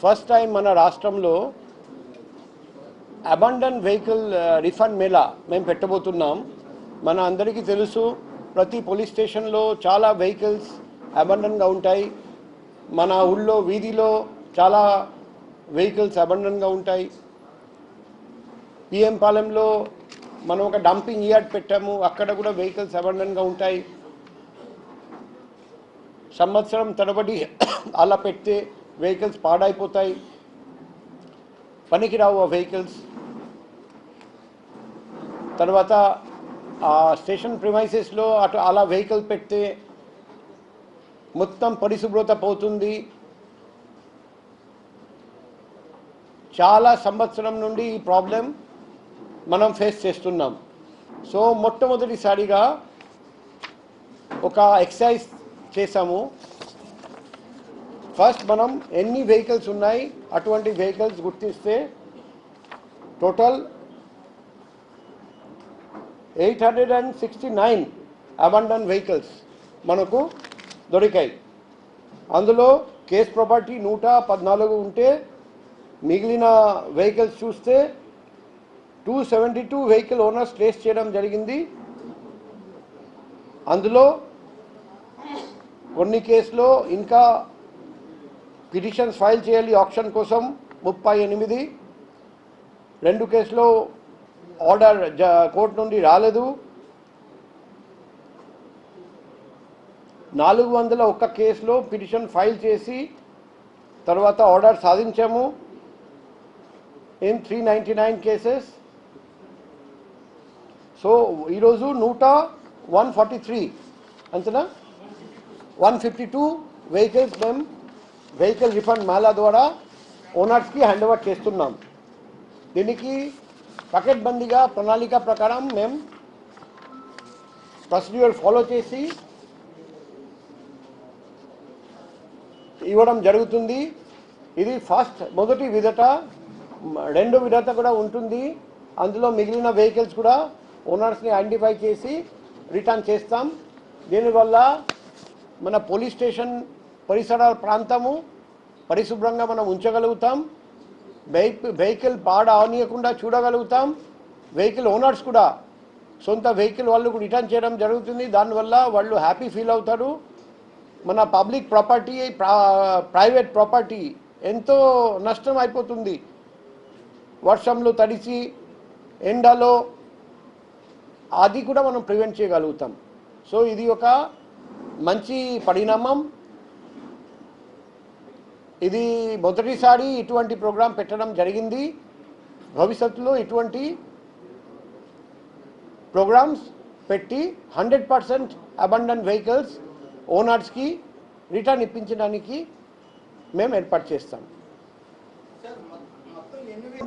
First time మన రాష్ట్రంలో abandon vehicle refund Mela మేము పెట్టబోతున్నాం. మన అందరికీ తెలుసు, ప్రతి పోలీస్ స్టేషన్లో చాలా వెహికల్స్ అబాండన్గా ఉంటాయి. మన ఊళ్ళో వీధిలో చాలా వెహికల్స్ అబాండన్గా ఉంటాయి. పిఎం పాలెంలో మనం ఒక డంపింగ్ యార్డ్ పెట్టాము, అక్కడ కూడా వెహికల్స్ అబాండన్గా ఉంటాయి. సంవత్సరం తరబడి అలా పెడితే వెహికల్స్ పాడైపోతాయి, పనికిరావు ఆ వెహికల్స్. తర్వాత ఆ స్టేషన్ ప్రిమైసెస్లో అలా వెహికల్ పెడితే మొత్తం పరిశుభ్రత పోతుంది. చాలా సంవత్సరం నుండి ఈ ప్రాబ్లం మనం ఫేస్ చేస్తున్నాం. సో మొట్టమొదటిసారిగా ఒక ఎక్సర్సైజ్ చేసాము. ఫస్ట్ మనం ఎన్ని వెహికల్స్ ఉన్నాయి అటువంటి వెహికల్స్ గుర్తిస్తే టోటల్ 869 అబాండన్ వెహికల్స్ మనకు దొరికాయి. అందులో కేస్ ప్రాపర్టీ 114 ఉంటే మిగిలిన వెహికల్స్ చూస్తే 272 వెహికల్ ఓనర్స్ ట్రేస్ చేయడం జరిగింది. అందులో కొన్ని కేసులో ఇంకా పిటిషన్స్ ఫైల్ చేయాలి ఆప్షన్ కోసం 38, 2 కేసులో ఆర్డర్ కోర్టు నుండి రాలేదు, 401 కేసులో పిటిషన్ ఫైల్ చేసి తర్వాత ఆర్డర్ సాధించాము. In 399 cases. సో ఈరోజు 143 అంతేనా 152 వెహికల్స్ మేము వెహికల్ రిఫండ్ మేళా ద్వారా ఓనర్స్కి హ్యాండ్ ఓవర్ చేస్తున్నాం. దీనికి పకడ్బందీగా ప్రణాళిక ప్రకారం మేము ప్రొసీడ్యూర్ ఫాలో చేసి ఇవ్వడం జరుగుతుంది. ఇది మొదటి విడత. రెండో విడత కూడా ఉంటుంది. అందులో మిగిలిన వెహికల్స్ కూడా ఓనర్స్ని ఐడెంటిఫై చేసి రిటర్న్ చేస్తాం. దీనివల్ల మన పోలీస్ స్టేషన్ పరిసర ప్రాంతము పరిశుభ్రంగా మనం ఉంచగలుగుతాం. వెహికల్ పాడవనీయకుండా చూడగలుగుతాం. వెహికల్ ఓనర్స్ కూడా సొంత వెహికల్ వాళ్ళకు రిటర్న్ చేయడం జరుగుతుంది. దానివల్ల వాళ్ళు హ్యాపీ ఫీల్ అవుతారు. మన పబ్లిక్ ప్రాపర్టీ, ప్రైవేట్ ప్రాపర్టీ ఎంతో నష్టం అయిపోతుంది వర్షంలో తడిసి, ఎండలో. అది కూడా మనం ప్రివెంట్ చేయగలుగుతాం. సో ఇది ఒక మంచి పరిణామం. ఇది మొదటిసారి ఇటువంటి ప్రోగ్రాం పెట్టడం జరిగింది. భవిష్యత్తులో ఇటువంటి ప్రోగ్రామ్స్ పెట్టి 100% అబాండన్ వెహికల్స్ ఓనర్స్కి రిటర్న్ ఇప్పించడానికి మేము ఏర్పాటు చేస్తాం.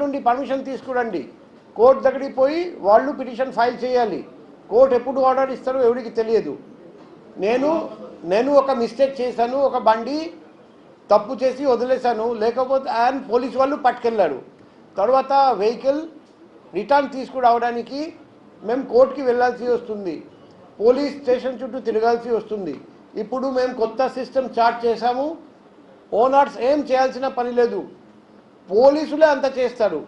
నుండి పర్మిషన్ తీసుకురండి. కోర్టు దగ్గరికి పోయి వాళ్ళు పిటిషన్ ఫైల్ చేయాలి. కోర్టు ఎప్పుడు ఆర్డర్ ఇస్తారో ఎవరికి తెలియదు. నేను ఒక మిస్టేక్ చేశాను, ఒక బండి తప్పు చేసి వదిలేశాను, లేకపోతే పోలీసు వాళ్ళు పట్టుకెళ్ళారు. తర్వాత వెహికల్ రిటర్న్ తీసుకురావడానికి మేము కోర్టుకి వెళ్ళాల్సి వస్తుంది, పోలీస్ స్టేషన్ చుట్టూ తిరగాల్సి వస్తుంది. ఇప్పుడు మేము కొత్త సిస్టమ్ స్టార్ట్ చేశాము. ఓనర్స్ ఏం చేయాల్సిన పని లేదు, పోలీసులే అంత చేస్తారు.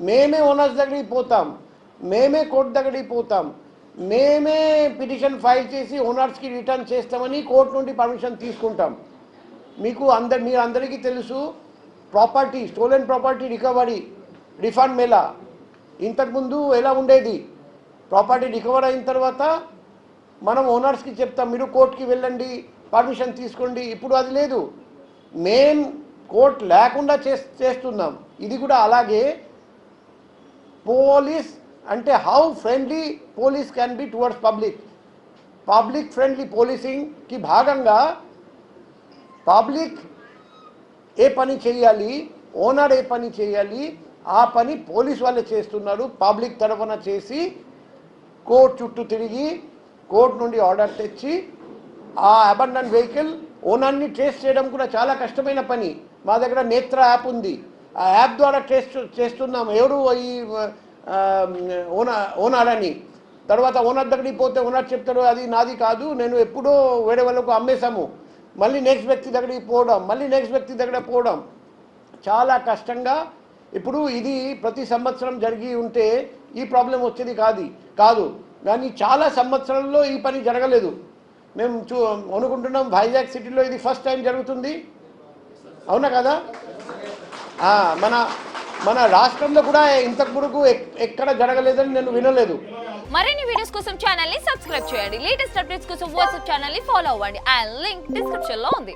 మేమే ఓనర్స్ దగ్గరికి పోతాం, మేమే కోర్టు దగ్గరికి పోతాం, మేమే పిటిషన్ ఫైల్ చేసి ఓనర్స్కి రిటర్న్ చేస్తామని కోర్టు నుండి పర్మిషన్ తీసుకుంటాం. మీరందరికీ తెలుసు, stolen property recovery refund Mela ఇంతకుముందు ఎలా ఉండేది. ప్రాపర్టీ రికవర్ అయిన తర్వాత మనం ఓనర్స్కి చెప్తాం, మీరు కోర్టుకి వెళ్ళండి, పర్మిషన్ తీసుకోండి. ఇప్పుడు అది లేదు, మేము కోర్టు లేకుండా చేస్తున్నాం. ఇది కూడా అలాగే. పోలీస్ అంటే how friendly police can be towards public friendly పోలీసింగ్కి భాగంగా పబ్లిక్ ఏ పని చేయాలి, ఓనర్ ఏ పని చేయాలి, ఆ పని పోలీస్ వాళ్ళే చేస్తున్నారు. పబ్లిక్ తరఫున చేసి కోర్టు చుట్టూ తిరిగి కోర్టు నుండి ఆర్డర్ తెచ్చి ఆ అబాండన్ వెహికల్ ఓనర్ని ట్రేస్ చేయడం కూడా చాలా కష్టమైన పని. మా దగ్గర నేత్ర యాప్ ఉంది. ఆ యాప్ ద్వారా ట్రేస్ చేస్తున్నాం ఎవరు ఈ ఓనర్ అని. తర్వాత ఓనర్ దగ్గరికి పోతే ఓనర్ చెప్తారు అది నాది కాదు, నేను ఎప్పుడో వేరే వాళ్ళకు అమ్మేశాము. మళ్ళీ నెక్స్ట్ వ్యక్తి దగ్గరికి పోవడం, మళ్ళీ నెక్స్ట్ వ్యక్తి దగ్గర పోవడం. చాలా కష్టంగా. ఇప్పుడు ఇది ప్రతి సంవత్సరం జరిగి ఉంటే ఈ ప్రాబ్లం వచ్చేది కాదు కానీ చాలా సంవత్సరాల్లో ఈ పని జరగలేదు. మేము అనుకుంటున్నాం వైజాగ్ సిటీలో ఇది ఫస్ట్ టైం జరుగుతుంది, అవునా కదా? మన మన రాష్ట్రంలో కూడా ఇంతకు ముందు ఎక్కడ జరగలేదని నేను వినలేదు. మరిన్ని వీడియోస్ కోసం ఛానల్ ని సబ్స్క్రైబ్ చేయండి. లేటెస్ట్ అప్డేట్స్ కోసం వాట్సాప్ ఛానల్ ని ఫాలో అవ్వండి. ఆ లింక్ డిస్క్రిప్షన్ లో ఉంది.